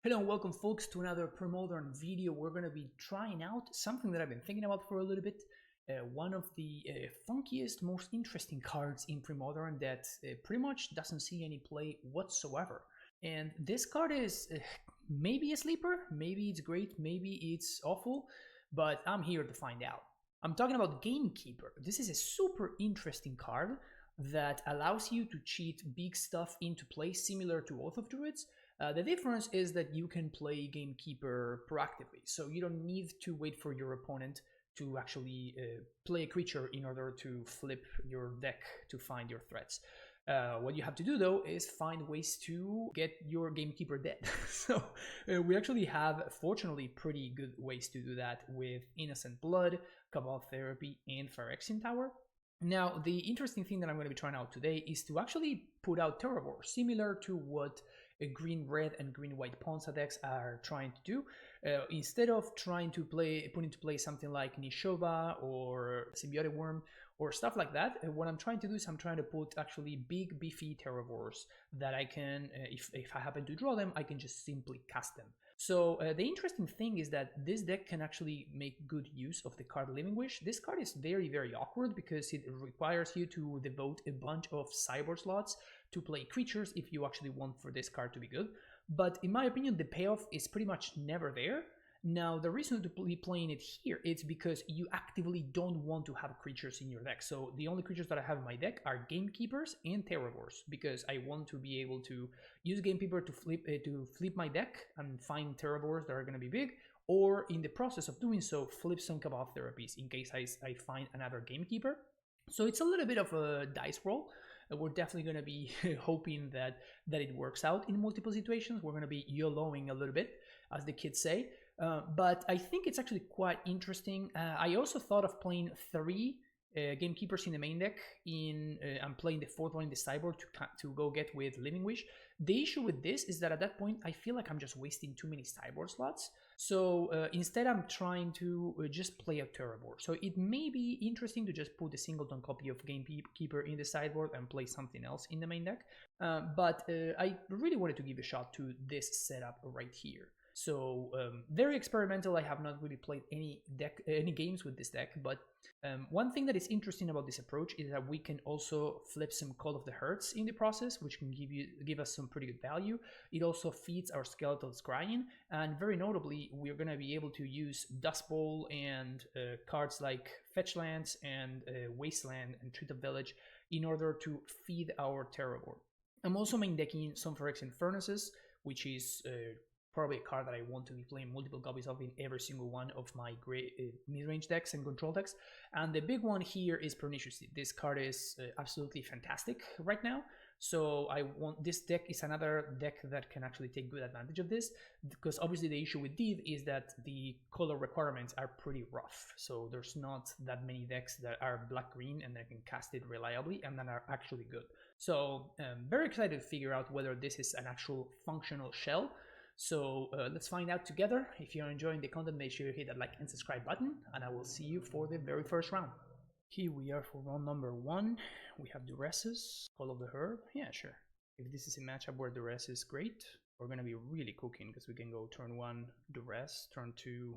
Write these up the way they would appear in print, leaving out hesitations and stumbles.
Hello and welcome folks to another Premodern video. We're going to be trying out something that I've been thinking about for a little bit. One of the funkiest, most interesting cards in Premodern that pretty much doesn't see any play whatsoever. And this card is maybe a sleeper, maybe it's great, maybe it's awful, but I'm here to find out. I'm talking about Gamekeeper. This is a super interesting card that allows you to cheat big stuff into play similar to Oath of Druids. The difference is that you can play Gamekeeper proactively, so you don't need to wait for your opponent to actually play a creature in order to flip your deck to find your threats. What you have to do though is find ways to get your Gamekeeper dead. So we actually have, fortunately, pretty good ways to do that with Innocent Blood, Cabal Therapy, and Phyrexian Tower. Now, the interesting thing that I'm going to be trying out today is to actually put out Terravore, similar to what green-red and green-white Ponza decks are trying to do. Instead of trying to put into play something like Nishoba or Symbiotic Worm or stuff like that, what I'm trying to do is I'm trying to put actually big, beefy Terravores that I can, if I happen to draw them, I can just simply cast them. So the interesting thing is that this deck can actually make good use of the card Living Wish. This card is very, very awkward because it requires you to devote a bunch of sideboard slots to play creatures if you actually want for this card to be good. But in my opinion, the payoff is pretty much never there. Now, the reason to be playing it here is because you actively don't want to have creatures in your deck. So the only creatures that I have in my deck are Gamekeepers and Terravores, because I want to be able to use Gamekeeper to flip my deck and find Terravores that are going to be big, or in the process of doing so, flip some Cabal Therapies in case I find another Gamekeeper. So it's a little bit of a dice roll. We're definitely going to be hoping that it works out in multiple situations. We're going to be YOLOing a little bit, as the kids say. But I think it's actually quite interesting. I also thought of playing 3 Gamekeepers in the main deck. I'm playing the 4th one in the sideboard to go get with Living Wish. The issue with this is that at that point, I feel like I'm just wasting too many sideboard slots. So instead, I'm trying to just play a Terravore. So it may be interesting to just put a singleton copy of Gamekeeper in the sideboard and play something else in the main deck. But I really wanted to give a shot to this setup right here. So very experimental. I have not really played any games with this deck, but one thing that is interesting about this approach is that we can also flip some Call of the Herds in the process, which can give us some pretty good value. It also feeds our Skeletal Scrying, and very notably, we're going to be able to use Dust Bowl and cards like Fetch Lands and Wasteland and Treat of Village in order to feed our Terravore. I'm also main decking some Phyrexian Furnaces, which is probably a card that I want to be playing multiple copies of in every single one of my great mid-range decks and control decks. And the big one here is Pernicious Deed. This card is absolutely fantastic right now. So this deck is another deck that can actually take good advantage of this, because obviously the issue with Deed is that the color requirements are pretty rough. So there's not that many decks that are black-green and that can cast it reliably and that are actually good. So very excited to figure out whether this is an actual functional shell. So let's find out together. If you're enjoying the content, make sure you hit that like and subscribe button, and I will see you for the very first round. Here we are for round number 1. We have Duresses, Call of the Herd. Yeah, sure. If this is a matchup where Duress is great, we're going to be really cooking, because we can go turn 1 Duress, turn 2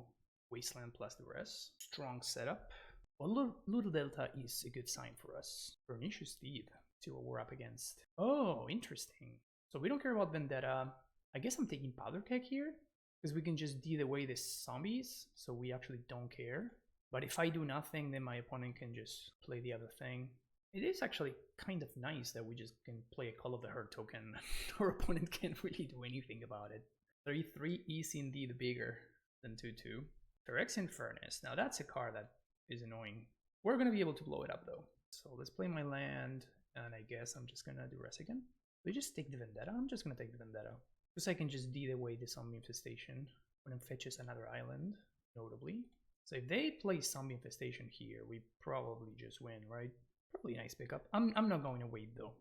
Wasteland plus Duress. Strong setup. Well, Little Delta is a good sign for us. Pernicious Deed. See what we're up against. Oh, interesting. So we don't care about Vendetta. I guess I'm taking Powder Keg here, because we can just deal away the zombies, so we actually don't care. But if I do nothing, then my opponent can just play the other thing. It is actually kind of nice that we just can play a Call of the Herd token. Our opponent can't really do anything about it. 3/3 is indeed bigger than 2/2. Phyrexian Furnace. Now that's a card that is annoying. We're going to be able to blow it up though. So let's play my land, and I guess I'm just going to do Duress again. We just take the Vendetta? I'm just going to take the Vendetta. Because I can just deal away the zombie infestation when it fetches another island, notably. So if they play zombie infestation here, we probably just win, right? Probably a nice pickup. I'm not going to wait though.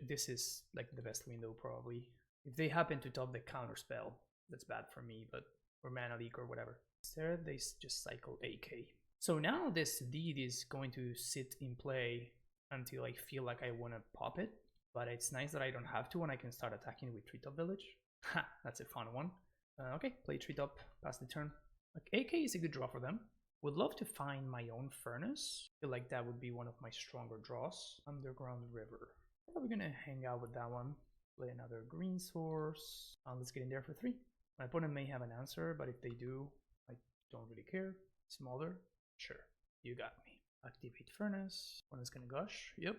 This is like the best window probably. If they happen to top the counter spell, that's bad for me, but or mana leak or whatever. Instead, they just cycle AK. So now this Deed is going to sit in play until I feel like I want to pop it. But it's nice that I don't have to, and I can start attacking with Treat of Village. Ha, that's a fun one. Okay, play 3 top, pass the turn. Like, AK is a good draw for them. Would love to find my own furnace. Feel like that would be one of my stronger draws. Underground River. We're gonna hang out with that one. Play another green source. Let's get in there for 3. My opponent may have an answer, but if they do, I don't really care. Smaller? Sure. You got me. Activate furnace. Opponent's gonna gush. Yep.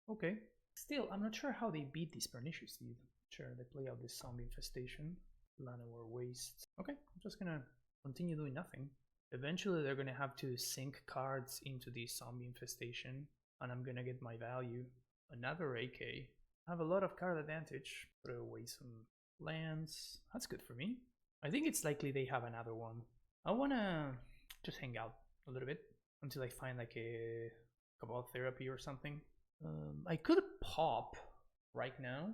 Okay. Still, I'm not sure how they beat this Pernicious Steed. Sure, they play out this zombie infestation. Llanowar Waste. Okay, I'm just gonna continue doing nothing. Eventually they're gonna have to sink cards into the zombie infestation, and I'm gonna get my value. Another AK. I have a lot of card advantage. Throw away some lands. That's good for me. I think it's likely they have another one. I wanna just hang out a little bit until I find like a Cabal Therapy or something. I could pop right now.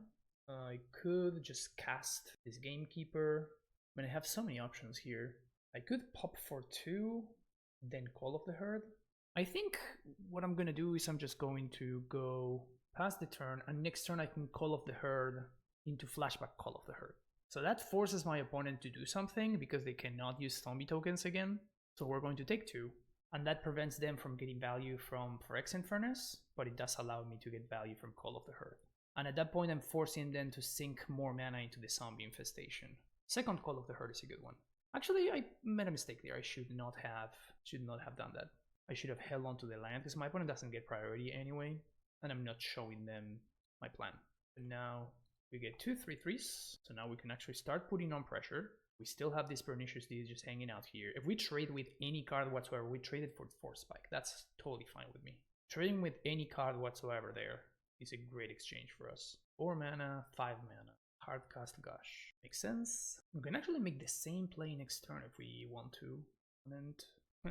I could just cast this Gamekeeper. I mean, I have so many options here. I could pop for 2, then Call of the Herd. I think what I'm gonna do is I'm just going to go past the turn, and next turn I can Call of the Herd into flashback Call of the Herd. So that forces my opponent to do something because they cannot use zombie tokens again. So we're going to take 2. And that prevents them from getting value from Phyrexian Furnace, but it does allow me to get value from Call of the Herd. And at that point I'm forcing them to sink more mana into the zombie infestation. Second Call of the Herd is a good one. Actually, I made a mistake there. I should not have done that. I should have held on to the land because my opponent doesn't get priority anyway, and I'm not showing them my plan. And now we get 2 3/3s, so now we can actually start putting on pressure. We still have this Pernicious Deed just hanging out here. If we trade with any card whatsoever, we traded for Force Spike. That's totally fine with me. Trading with any card whatsoever there is a great exchange for us. 4 mana, 5 mana. Hardcast Gush. Makes sense. We can actually make the same play next turn if we want to. And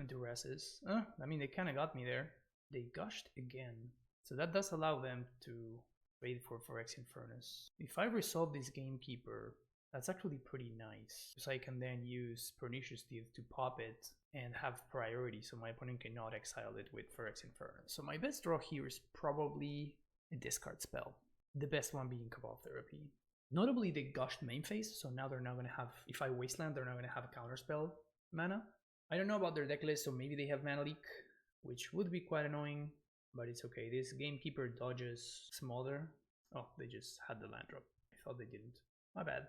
duresses. I mean, they kind of got me there. They gushed again. So that does allow them to trade for Phyrexian Furnace. If I resolve this Gamekeeper, that's actually pretty nice. Because I can then use Pernicious Deed to pop it and have priority so my opponent cannot exile it with Phyrexian Furnace. So my best draw here is probably a discard spell. The best one being Cabal Therapy. Notably, they gushed main phase, so now they're not going to have, if I wasteland, they're not going to have a counterspell mana. I don't know about their deck list, so maybe they have mana leak, which would be quite annoying, but it's okay. This Gamekeeper dodges Smolder. Oh, they just had the land drop. I thought they didn't. My bad.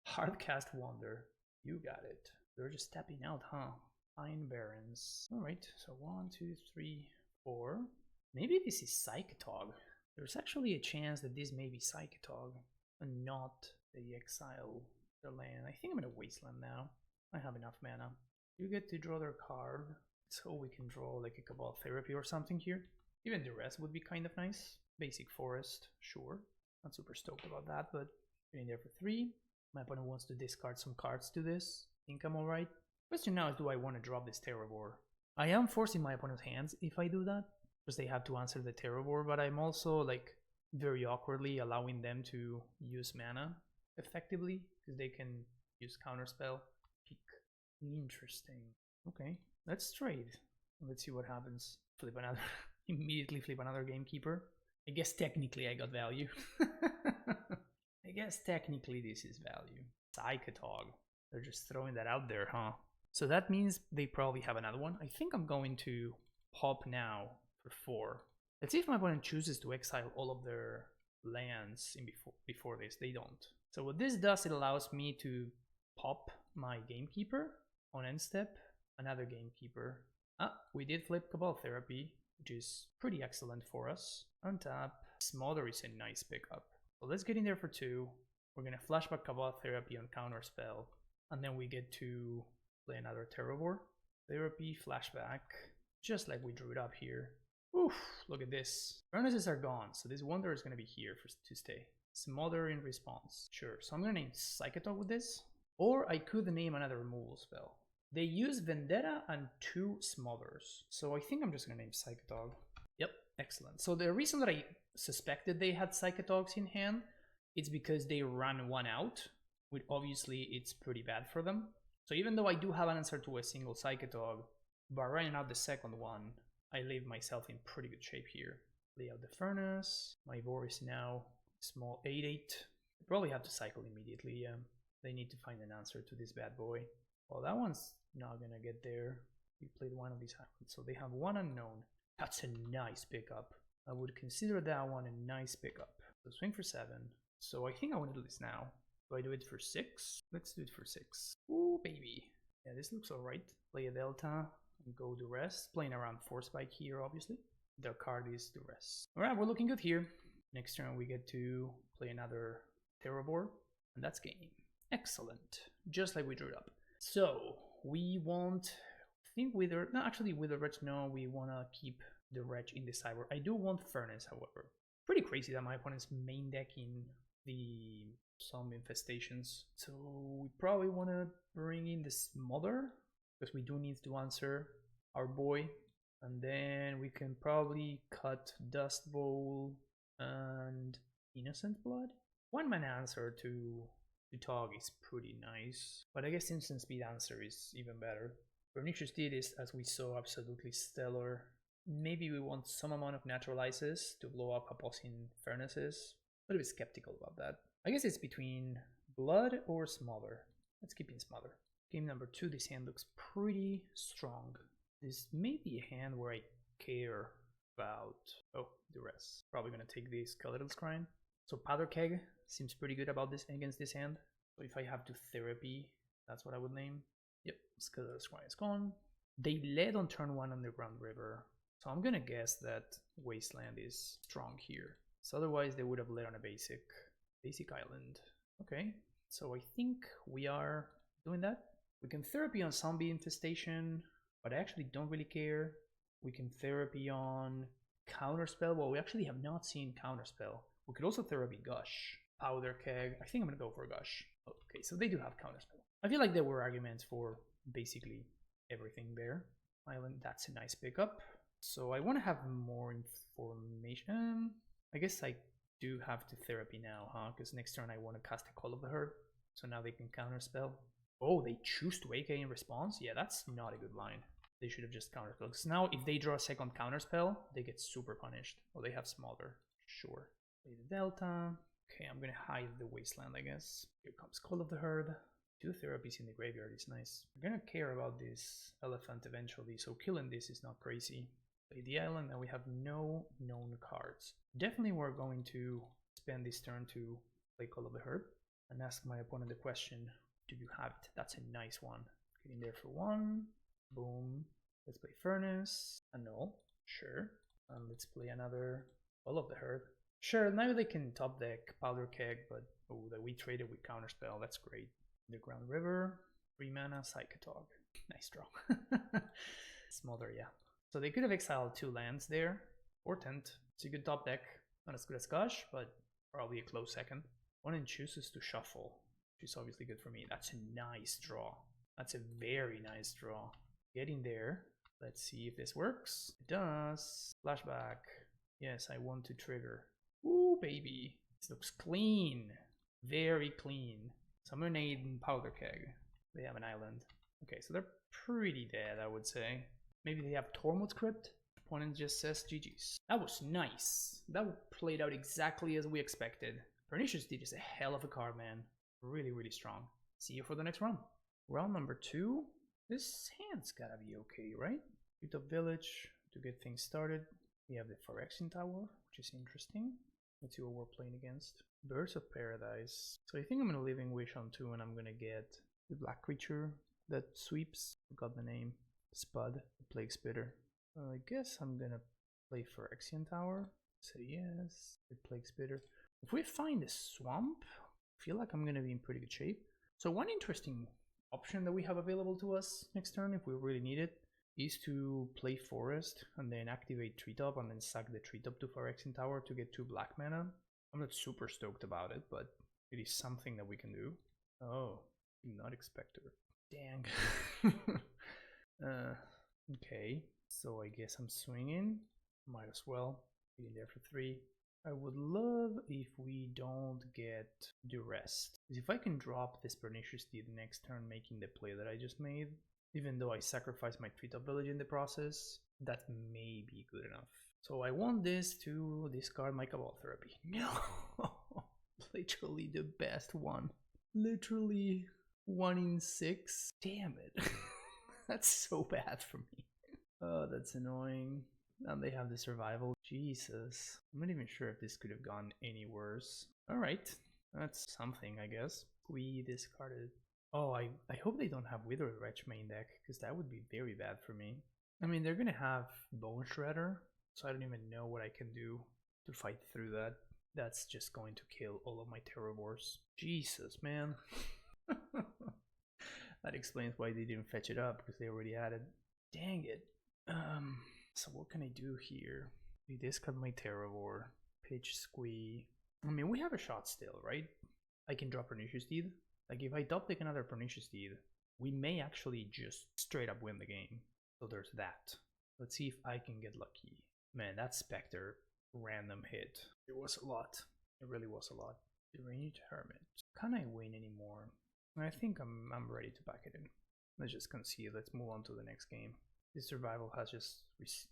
Hardcast Wander. You got it. They're just tapping out, huh? Pine Barrens. Alright, so 1, 2, 3, 4. Maybe this is Psychatog. There's actually a chance that this may be Psychatog and not the exile the land. I think I'm gonna wasteland now. I have enough mana. You get to draw their card, so we can draw like a Cabal Therapy or something here. Even the rest would be kind of nice. Basic Forest, sure. Not super stoked about that, but getting there for 3. My opponent wants to discard some cards to this. Think I'm alright. Question now is, do I want to drop this Terravore? I am forcing my opponent's hands if I do that, because they have to answer the Terravore, but I'm also like very awkwardly allowing them to use mana effectively, because they can use counterspell. Peak. Interesting. Okay, let's trade. Let's see what happens. Flip another. Immediately flip another Gamekeeper. I guess technically I got value. I guess technically this is value. Psychatog. They're just throwing that out there, huh? So that means they probably have another one. I think I'm going to pop now for 4. Let's see if my opponent chooses to exile all of their lands in before this. They don't. So what this does, it allows me to pop my Gamekeeper on end step, another Gamekeeper. We did flip Cabal Therapy, which is pretty excellent for us. Untap. Smolder is a nice pickup. So let's get in there for 2. We're gonna flashback Cabal Therapy on counterspell, and then we get to play another Terravore. Therapy, flashback, just like we drew it up here. Oof, look at this. Furnaces are gone, so this Wonder is gonna be here to stay. Smolder in response. Sure, so I'm gonna name Psychatog with this, or I could name another removal spell. They use Vendetta and 2 Smothers, so I think I'm just gonna name Psychatog. Yep, excellent. So the reason that I suspected they had Psychatogs in hand, it's because they ran one out, which obviously it's pretty bad for them. So even though I do have an answer to a single Psychatog, by running out the second one, I leave myself in pretty good shape here. Lay out the Furnace. My Vor is now small 8/8. I probably have to cycle immediately, yeah. They need to find an answer to this bad boy. Well, that one's not gonna get there. We played one of these islands, so they have one unknown. That's a nice pickup. I would consider that one a nice pickup. So swing for 7. So I think I want to do this now. Do I do it for 6? Let's do it for 6. Ooh, baby. Yeah, this looks alright. Play a Delta and go Duress. Playing around 4 Spike here, obviously. Their card is Duress. Alright, we're looking good here. Next turn we get to play another Terravore, and that's game. Excellent. Just like we drew it up. So, we want... I think with no, actually with the Wretch, no, we want to keep the Wretch in the sideboard. I do want Furnace, however. Pretty crazy that my opponent's main deck in the some infestations. So we probably want to bring in the Smother, because we do need to answer our boy. And then we can probably cut Dust Bowl and Innocent Blood. 1-mana answer to Tog is pretty nice, but I guess Instant Speed answer is even better. Pernicious Deed is, as we saw, absolutely stellar. Maybe we want some amount of Naturalizes to blow up opposing Furnaces. A little bit skeptical about that. I guess it's between Blood or Smother. Let's keep in Smother. Game number 2, this hand looks pretty strong. This may be a hand where I care about... oh, Duress. Probably gonna take the Skeletal Scrying. So Powder Keg seems pretty good about this against this hand. So if I have to Therapy, that's what I would name. Yep, Skeletal Scrying is gone. They led on turn 1 Underground River. So I'm gonna guess that Wasteland is strong here. So otherwise they would have led on a basic island. Okay, so I think we are doing that. We can Therapy on Zombie Infestation, but I actually don't really care. We can Therapy on Counterspell. Well, we actually have not seen Counterspell. We could also Therapy Gush. Powder Keg. I think I'm gonna go for Gush. Okay, so they do have Counterspell. I feel like there were arguments for basically everything there. Island, that's a nice pickup. So I want to have more information. I guess I do have to Therapy now, huh? Because next turn I want to cast a Call of the Herd. So now they can Counterspell. Oh, they choose to AK in response? Yeah, that's not a good line. They should have just Counterspell. Because now if they draw a second Counterspell, they get super punished. Oh, they have Smother. Sure. Play the Delta. Okay, I'm gonna hide the Wasteland, I guess. Here comes Call of the Herd. 2 Therapies in the graveyard is nice. We're gonna care about this Elephant eventually, so killing this is not crazy. Play the island, and we have no known cards. Definitely we're going to spend this turn to play Call of the Herd and ask my opponent the question, do you have it? That's a nice one. Get in there for 1. Boom. Let's play Furnace. Annul. Sure. And let's play another Call of the Herd. Sure, now they can top deck Powder Keg, but oh, that we traded with Counterspell. That's great. Underground River. 3-mana Psychatog. Nice draw. Smother, yeah. So they could have exiled 2 lands there. Or Tent. It's a good top deck. Not as good as Gush, but probably a close second. Opponent chooses to shuffle, which is obviously good for me. That's a nice draw. That's a very nice draw. Get in there. Let's see if this works. It does. Flashback. Yes, I want to trigger. Ooh, baby. This looks clean. Very clean. Summonade and Powder Keg. They have an island. Okay, so they're pretty dead, I would say. Maybe they have Tormod's Crypt. Opponent just says GG's. That was nice. That played out exactly as we expected. Pernicious Deed is a hell of a card, man. Really, really strong. See you for the next round. Round number 2. This hand's gotta be okay, right? Treetop Village to get things started. We have the Phyrexian Tower, which is interesting. Let's see what we're playing against. Birds of Paradise. So I think I'm gonna Living Wish on 2 and I'm gonna get the black creature that sweeps. Forgot the name. Spud, the Plague Spitter. I guess I'm gonna play Phyrexian Tower. Say yes. The Plague Spitter. If we find a swamp, I feel like I'm gonna be in pretty good shape. So one interesting option that we have available to us next turn, if we really need it, is to play Forest and then activate Treetop and then sack the Treetop to Phyrexian Tower to get 2 black mana. I'm not super stoked about it, but it is something that we can do. Oh, did not expect her. Dang. Okay, so I guess I'm swinging. Might as well. Get in there for 3. I would love if we don't get Duress. Because if I can drop this Pernicious Deed next turn making the play that I just made, even though I sacrifice my Treetop Village in the process, that may be good enough. So I want this to discard my Cabal Therapy. No! Literally the best one. Literally 1 in 6. Damn it. That's so bad for me. Oh, that's annoying. Now they have the survival. Jesus. I'm not even sure if this could have gone any worse. Alright. That's something, I guess. We discarded. Oh, I hope they don't have Wither Wretch main deck, because that would be very bad for me. I mean, they're gonna have Bone Shredder, so I don't even know what I can do to fight through that. That's just going to kill all of my Terravores. Jesus, man. That explains why they didn't fetch it up, because they already had it. Dang it. So what can I do here? We discard my Terravore. Pitch Squee. I mean, we have a shot still, right? I can drop Pernicious Deed. Like, if I top deck another Pernicious Deed, we may actually just straight up win the game. So there's that. Let's see if I can get lucky. Man, that Spectre random hit. It was a lot. It really was a lot. Deranged Hermit. Can I win anymore? I think I'm ready to back it in. Let's just concede. Let's move on to the next game. This survival has just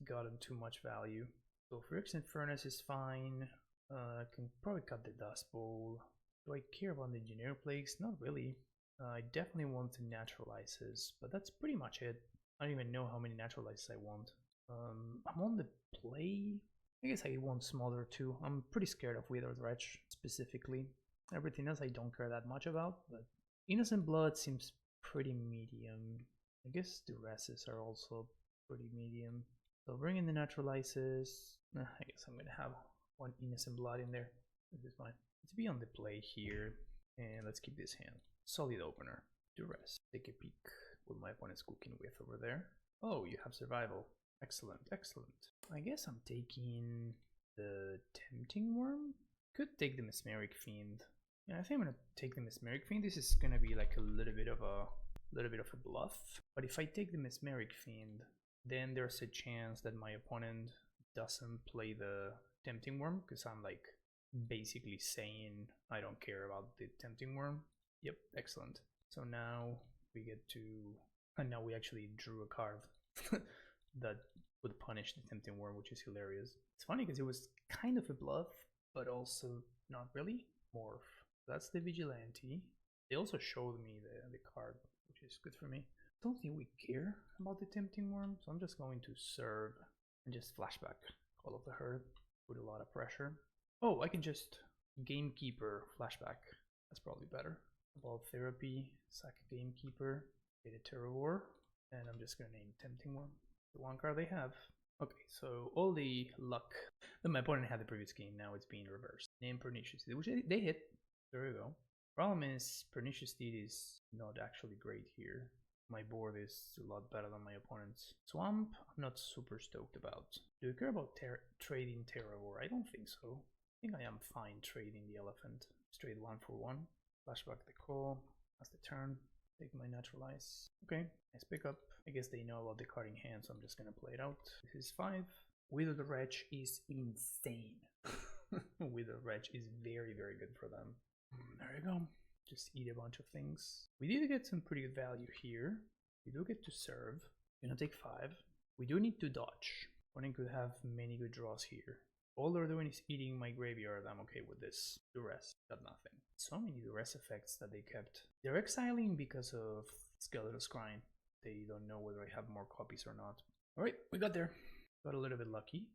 gotten too much value. So Phyrexian Furnace is fine. I can probably cut the Dust Bowl. Do I care about the Engineer Plagues? Not really. I definitely want the Naturalizes, but that's pretty much it. I don't even know how many Naturalizes I want. I'm on the play. I guess I want Smother too. I'm pretty scared of Withered Wretch specifically. Everything else I don't care that much about, but Innocent Blood seems pretty medium. I guess the Duresses are also pretty medium. So bring in the Naturalizes. I guess I'm gonna have one Innocent Blood in there. This is fine. Let's be on the play here, and let's keep this hand. Solid opener. Duress. Take a peek what my opponent's cooking with over there. Oh, you have survival. Excellent, excellent. I guess I'm taking the Tempting Worm. Could take the Mesmeric Fiend. Yeah, I think I'm gonna take the Mesmeric Fiend. This is gonna be like a little bit of a bluff. But if I take the Mesmeric Fiend, then there's a chance that my opponent doesn't play the Tempting Worm, because I'm like basically saying I don't care about the Tempting Worm. Yep, excellent. So now we get to, and now we actually drew a card that would punish the Tempting Worm, which is hilarious. It's funny because it was kind of a bluff, but also not really. Morph. That's the Vigilante. They also showed me the card, which is good for me. I don't think we care about the Tempting Worm, so I'm just going to serve and just flashback all of the herd with a lot of pressure. Oh, I can just Gamekeeper flashback. That's probably better. Evolve Therapy, sack Gamekeeper, get a Terravore, and I'm just gonna name Tempting Worm. The one card they have. Okay, so all the luck that my opponent had the previous game, now it's being reversed. Name Pernicious Deed, which they hit. There we go. Problem is, Pernicious Deed is not actually great here. My board is a lot better than my opponent's. Swamp, I'm not super stoked about. Do you care about trading Terravore? I don't think so. I think I am fine trading the Elephant. Straight 1 for 1. Flashback the call. That's the turn. Take my Naturalize. Okay, nice pickup. I guess they know about the card in hand, so I'm just gonna play it out. This is 5. Withered Wretch is insane. Withered Wretch is very, very good for them. There you go. Just eat a bunch of things. We did get some pretty good value here. We do get to serve. We're gonna take 5. We do need to dodge. Opponent could have many good draws here. All they're doing is eating my graveyard. I'm okay with this. Duress, got nothing. So many duress effects that they kept. They're exiling because of Skeletal Scrying. They don't know whether I have more copies or not. Alright, we got there. Got a little bit lucky.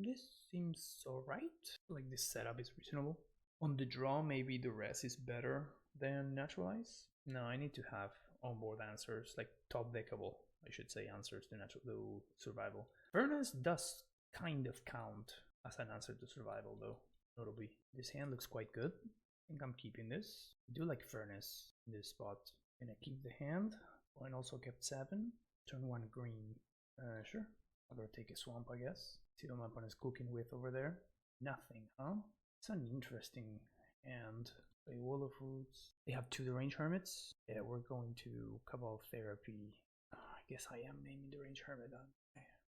This seems alright. Like this setup is reasonable. On the draw, maybe duress is better than Naturalize. No, I need to have onboard answers, like top deckable, I should say, answers to survival. Furnace does kind of count as an answer to survival though, notably. This hand looks quite good. I think I'm keeping this. I do like Furnace in this spot. Can I keep the hand? Point also kept 7. Turn 1 green. Sure. I'll go take a swamp, I guess. See what my opponent's cooking with over there. Nothing, huh? It's an interesting hand. Play Wall of Roots. They have 2 Deranged Hermits. Yeah, we're going to Cabal Therapy. I guess I am naming Deranged Hermit.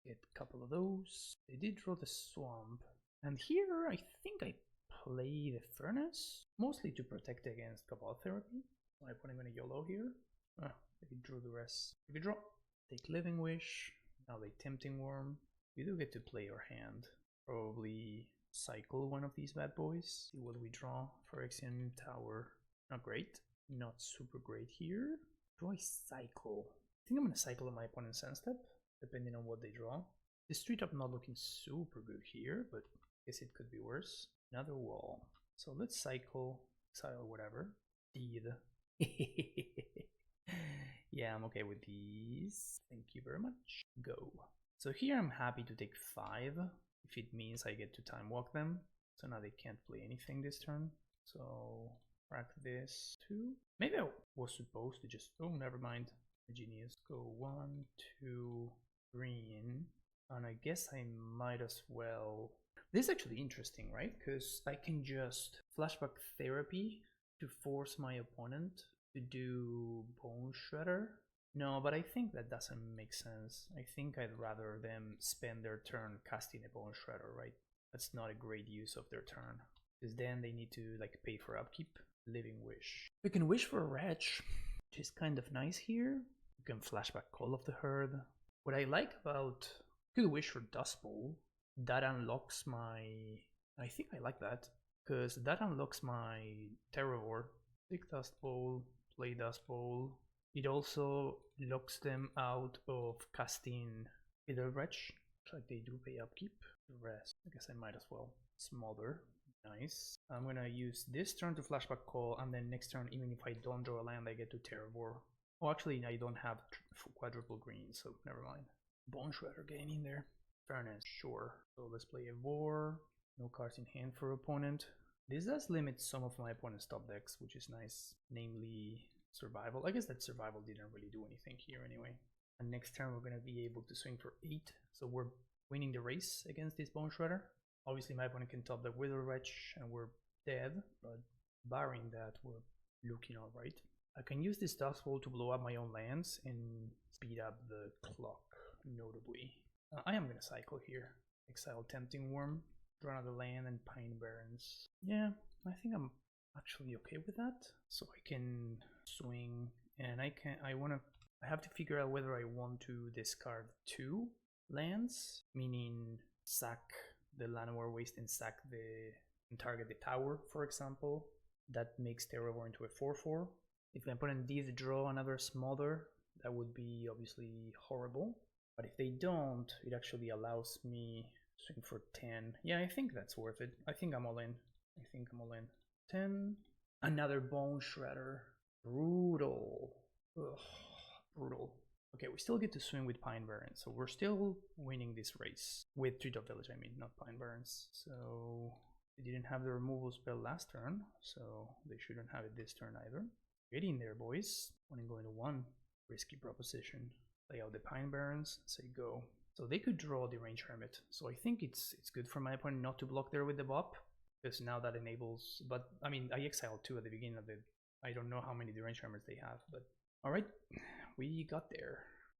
Get a couple of those. They did draw the swamp. And here I think I play the Furnace. Mostly to protect against Cabal Therapy. My opponent gonna YOLO here. They drew the rest. If you draw, take Living Wish. Now they Tempting Worm. We do get to play our hand. Probably cycle one of these bad boys. See what we draw. Phyrexian Tower. Not great. not super great here. Do I cycle? I think I'm gonna cycle on my opponent's end step, depending on what they draw. This 3-drop not looking super good here, but I guess it could be worse. Another wall. So let's cycle, exile, whatever. Deed. Yeah, I'm okay with these. Thank you very much. Go. So here I'm happy to take 5, if it means I get to time walk them. So now they can't play anything this turn. So crack this 2. Maybe I was supposed to just, oh, never mind. Genius. Go 1, 2, green. And I guess I might as well. This is actually interesting, right? Because I can just flashback therapy to force my opponent to do Bone Shredder. No, but I think that doesn't make sense. I think I'd rather them spend their turn casting a Bone Shredder, right? That's not a great use of their turn. Because then they need to like pay for upkeep. Living Wish. We can wish for a wretch, which is kind of nice here. You can flashback Call of the Herd. What I like about could wish for Dust Bowl. That unlocks my. I think I like that because that unlocks my Terravore. Pick Dust Bowl, play Dust Bowl. It also locks them out of casting either Wretch. Looks like they do pay upkeep. The rest, I guess I might as well. Smother. Nice. I'm gonna use this turn to flashback Call, and then next turn, even if I don't draw a land, I get to Terravore. Oh, actually, I don't have quadruple green, so never mind. Bone Shredder getting in there. Fairness, sure. So let's play a War. No cards in hand for opponent. This does limit some of my opponent's top decks, which is nice. Namely, Survival. I guess that Survival didn't really do anything here anyway. And next turn, we're gonna be able to swing for 8. So we're winning the race against this Bone Shredder. Obviously, my opponent can top the Wither Wretch, and we're dead. But barring that, we're looking alright. I can use this Dust Bowl to blow up my own lands and speed up the clock, notably. I am gonna cycle here. Exile Tempting Worm, draw another land, and Pine Barrens. Yeah, I think I'm actually okay with that. So I can swing, and I have to figure out whether I want to discard 2 lands, meaning sack the Llanowar Waste and sack and target the tower, for example. That makes Terravore into a 4/4. If my opponent did draw another Smother, that would be obviously horrible. But if they don't, it actually allows me to swing for 10. Yeah, I think that's worth it. I think I'm all in. 10. Another Bone Shredder. Brutal. Ugh, brutal. Okay, we still get to swing with Pine Barrens, so we're still winning this race. With Treetop Village, I mean, not Pine Barrens. So they didn't have the removal spell last turn, so they shouldn't have it this turn either. Get in there, boys. One going to 1. Risky proposition. Lay out the Pine Barrens, say go. So they could draw the Range Hermit. So I think it's good for my opponent not to block there with the Bop, because now that enables. But I mean, I exiled 2 at the beginning of it. I don't know how many Range Hermits they have, but all right, we got there.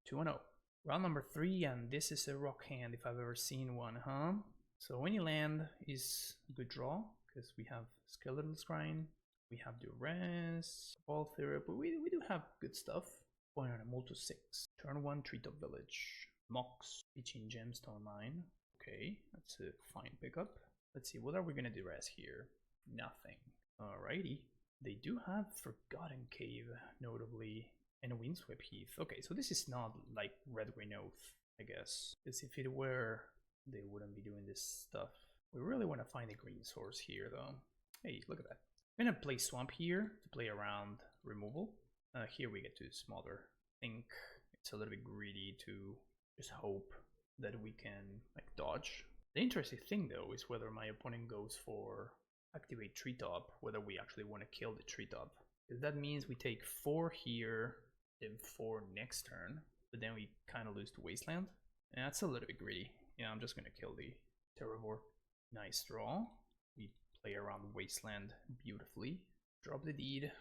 2-0. Round number 3, and this is a rock hand if I've ever seen one, huh? So any land is a good draw because we have Skeletal Scrying. We have Duress, Ball Therapy. We do have good stuff. Going on a Molto 6. Turn 1, Treetop Village. Mox, Pitching Gemstone Mine. Okay, that's a fine pickup. Let's see, what are we gonna Duress here? Nothing. Alrighty. They do have Forgotten Cave, notably, and a Windswept Heath. Okay, so this is not like Red-Green Oath, I guess. Because if it were, they wouldn't be doing this stuff. We really want to find a green source here, though. Hey, look at that. I'm gonna play Swamp here to play around removal. Here we get to Smother. I think it's a little bit greedy to just hope that we can like dodge. The interesting thing though is whether my opponent goes for activate Treetop, whether we actually want to kill the Treetop. Because that means we take 4 here, then 4 next turn, but then we kind of lose to Wasteland. And that's a little bit greedy. Yeah, I'm just gonna kill the Terravore. Nice draw. We play around Wasteland beautifully. Drop the deed.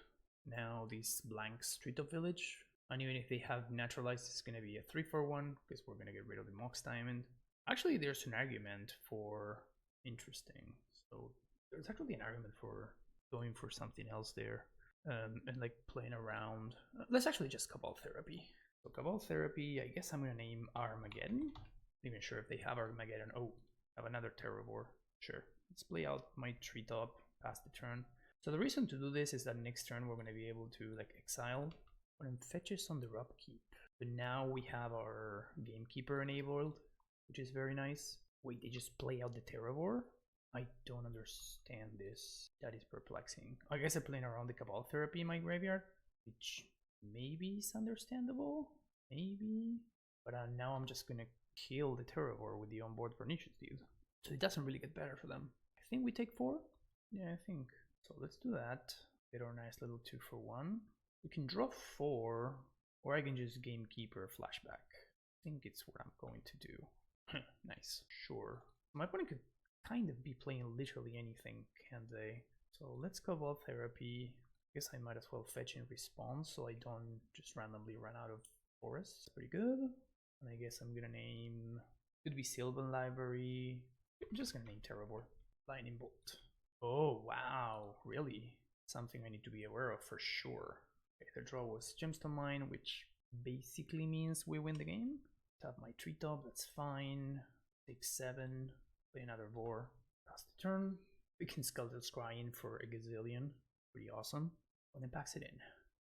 Now these blanks Treetop Village. And even if they have Naturalized, it's gonna be a 3/4/1 because we're gonna get rid of the Mox Diamond. Actually, there's an argument for interesting. So there's actually an argument for going for something else there. And like playing around. Let's actually just Cabal Therapy. So Cabal Therapy, I guess I'm gonna name Armageddon. Not even sure if they have Armageddon. Oh, have another Terravore. Sure. Let's play out my Treetop, pass the turn. So the reason to do this is that next turn we're going to be able to like exile one of fetches on their upkeep. But now we have our Gamekeeper enabled, which is very nice. Wait, they just play out the Terravore? I don't understand this. That is perplexing. I guess I'm playing around the Cabal Therapy in my graveyard, which maybe is understandable. Maybe. But now I'm just gonna kill the Terravore with the onboard Pernicious Dude. So it doesn't really get better for them. I think we take 4? Yeah, I think. So let's do that. Get our nice little 2-for-1. We can draw 4, or I can just Gamekeeper flashback. I think it's what I'm going to do. Nice. Sure. My opponent could kind of be playing literally anything, can't they? So let's Cabal Therapy. I guess I might as well fetch in response so I don't just randomly run out of forests. Pretty good. And I guess I'm gonna name... Could be Sylvan Library. I'm just gonna name Terravore. Lightning Bolt. Oh, wow. Really? Something I need to be aware of for sure. Okay, the draw was Gemstone Mine, which basically means we win the game. Tap my treetop, that's fine. Take 7. Play another Vor. Pass the turn. We can Skeletal Scry in for a gazillion. Pretty awesome. And then packs it in.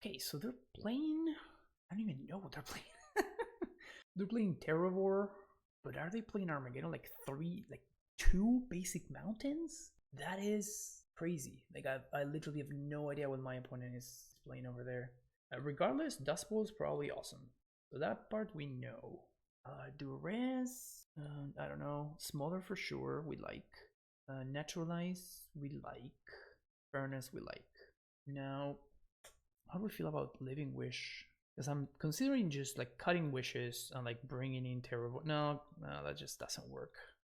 Okay, so they're playing... I don't even know what they're playing. They're playing Terravore, but are they playing Armageddon? Like 2 basic mountains? That is crazy. Like I literally have no idea what my opponent is playing over there. Regardless, Dust Bowl is probably awesome. So that part we know. Duress, I don't know. Smaller for sure, we like. Naturalize, we like. Furnace, we like. Now, how do we feel about Living Wish? Because I'm considering just like cutting wishes and like bringing in Terravore. No, that just doesn't work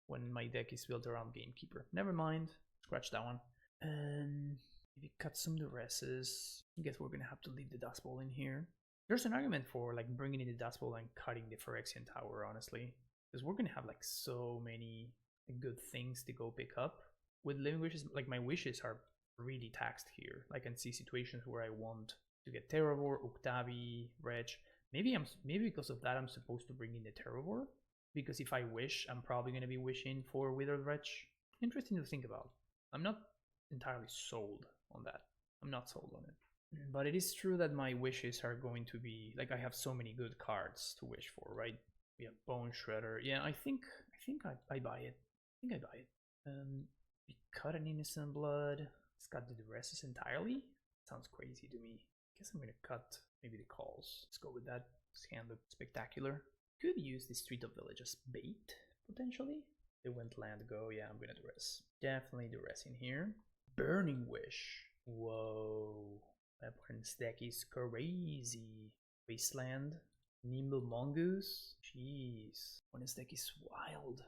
when my deck is built around Gamekeeper. Never mind, scratch that one. And maybe cut some Duresses. I guess we're gonna have to leave the Dust Bowl in here. There's an argument for like bringing in the Dust Bowl and cutting the Phyrexian Tower, honestly, because we're gonna have like so many good things to go pick up. With Living Wishes, like my wishes are really taxed here. I can see situations where I want to get Terravore, Octavi, Wretch. Maybe because of that I'm supposed to bring in the Terravore, because if I wish, I'm probably gonna be wishing for Withered Wretch. Interesting to think about. I'm not entirely sold on that. I'm not sold on it. But it is true that my wishes are going to be like I have so many good cards to wish for, right? We have Bone Shredder. Yeah, I think I buy it. I think I buy it. We cut an Innocent Blood. It's got the Duresses entirely. Sounds crazy to me. I guess I'm gonna cut maybe the calls. Let's go with that. This hand looked spectacular. Could use the Street of Village as bait potentially. They went land go. Yeah, I'm gonna Duress. Definitely Duress in here. Burning Wish. Whoa. My opponent's deck is crazy. Wasteland. Nimble Mongoose. Jeez. Opponent's deck is wild.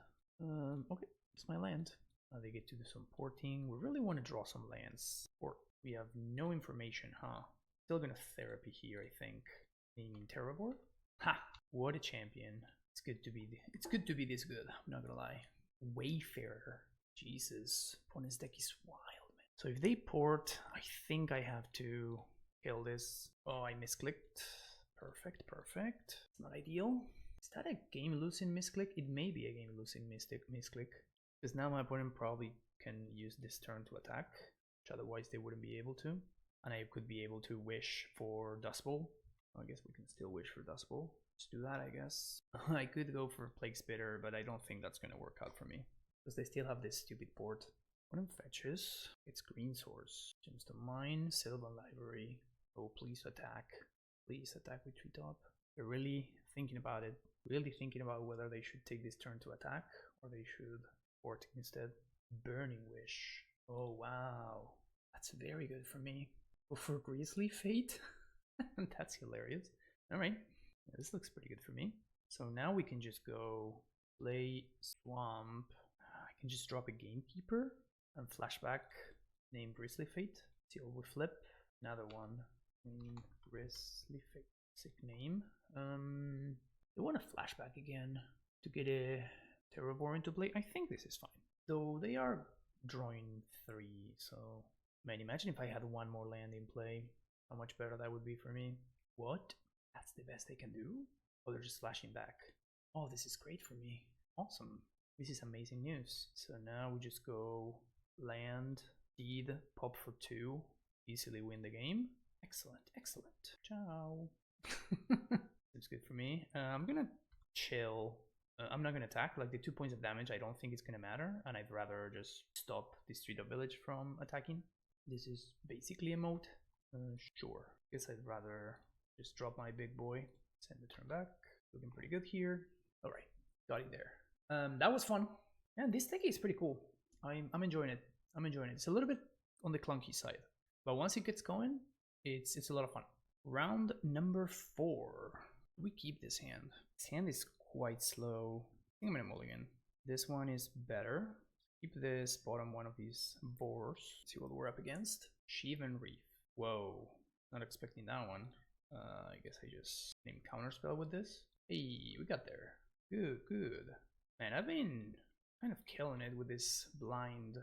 Okay, it's my land. Now they get to do some porting. We really want to draw some lands. Or we have no information, huh? Still gonna therapy here, I think. Naming Terravore. Ha! What a champion. It's good to be this good, I'm not gonna lie. Wayfarer. Jesus. Opponent's deck is wild. So if they port, I think I have to kill this. Oh, I misclicked. Perfect, perfect. It's not ideal. Is that a game-losing misclick? It may be a game-losing misclick. Because now my opponent probably can use this turn to attack, which otherwise they wouldn't be able to. And I could be able to wish for Dust Bowl. I guess we can still wish for Dust Bowl. Let's do that, I guess. I could go for Plague Spitter, but I don't think that's going to work out for me. Because they still have this stupid port. One of them fetches. It's Green Source. Gemstone Mine, Sylvan Library. Oh, please attack. Please attack with Treetop. They're really thinking about it. Really thinking about whether they should take this turn to attack or they should port instead. Burning Wish. Oh, wow. That's very good for me. Go for Grizzly Fate? That's hilarious. Alright. Yeah, this looks pretty good for me. So now we can just go play Swamp. I can just drop a Gamekeeper and flashback. Name Grizzly Fate. See what we flip. Another one. Name Grizzly Fate. Sick name. They want a flashback again to get a Terravore into play. I think this is fine. Though they are drawing 3, so man, imagine if I had one more land in play. How much better that would be for me. What? That's the best they can do? Oh, they're just flashing back. Oh, this is great for me. Awesome. This is amazing news. So now we just go land, Deed, pop for 2, easily win the game. Excellent, excellent. Ciao. It's good for me. I'm gonna chill. I'm not gonna attack. Like the 2 points of damage, I don't think it's gonna matter, and I'd rather just stop the Street of Village from attacking. This is basically a moat. Sure. Guess I'd rather just drop my big boy. Send the turn back. Looking pretty good here. All right, got it there. That was fun. Yeah, this deck is pretty cool. I'm enjoying it. I'm enjoying it. It's a little bit on the clunky side, but once it gets going, it's a lot of fun. Round number 4. We keep this hand. This hand is quite slow. I think I'm gonna mulligan. This one is better. Keep this bottom one of these boars. See what we're up against. Sheev and Rith. Whoa, not expecting that one. I guess I just name counterspell with this. Hey, we got there. Good, good. Man, I've been kind of killing it with this blind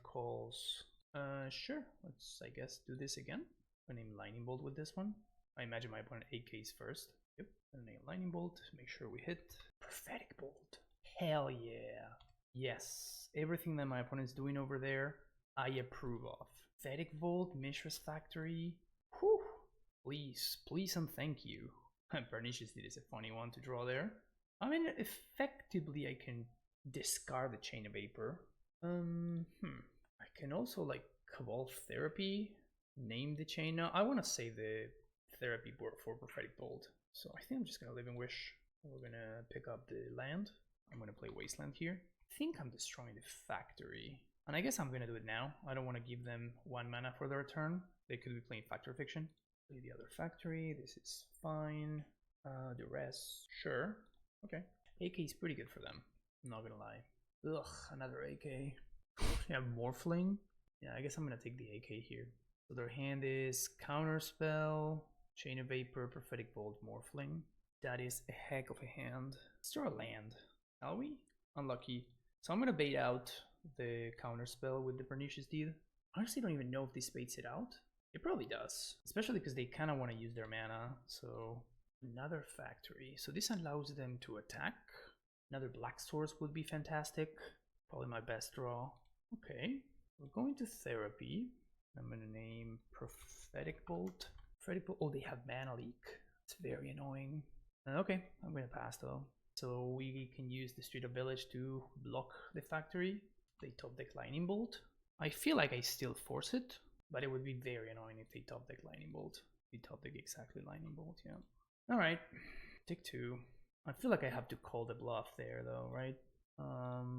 calls. Sure, let's, I guess, do this again. I name Lightning Bolt with this one. I imagine my opponent AKs first. Yep, and name Lightning Bolt, make sure we hit. Prophetic Bolt. Hell yeah. Yes, everything that my opponent's doing over there, I approve of. Prophetic Bolt, Mishra's Factory. Whew. Please, please and thank you. Pernicious Deed is a funny one to draw there. I mean, effectively I can discard the Chain of Vapor. I can also like Cabal Therapy, name the chain. Now I want to save the therapy board for Prophetic Bolt, so I think I'm just gonna Living Wish. We're gonna pick up the land. I'm gonna play Wasteland here. I think I'm destroying the factory, and I guess I'm gonna do it now. I don't want to give them 1 mana for their turn. They could be playing Factor Fiction. Play the other factory. This is fine. The rest, sure. Okay. AK is pretty good for them. I'm not gonna lie. Ugh, another AK. Yeah, Morphling. Yeah, I guess I'm gonna take the AK here. So their hand is Counterspell, Chain of Vapor, Prophetic Bolt, Morphling. That is a heck of a hand. Let's draw a land. Are we? Unlucky. So I'm gonna bait out the Counterspell with the Pernicious Deed. I honestly don't even know if this baits it out. It probably does, especially because they kind of want to use their mana. So another factory. So this allows them to attack. Another Black Source would be fantastic. Probably my best draw. Okay, we're going to Therapy. I'm gonna name Prophetic Bolt. Prophetic Bolt. Oh, they have Mana Leak. It's very annoying. Okay, I'm gonna pass though. So we can use the Street of Village to block the factory. They top deck Lightning Bolt. I feel like I still force it, but it would be very annoying if they top deck Lightning Bolt. They top deck exactly Lightning Bolt, yeah. Alright, take 2. I feel like I have to call the bluff there though, right?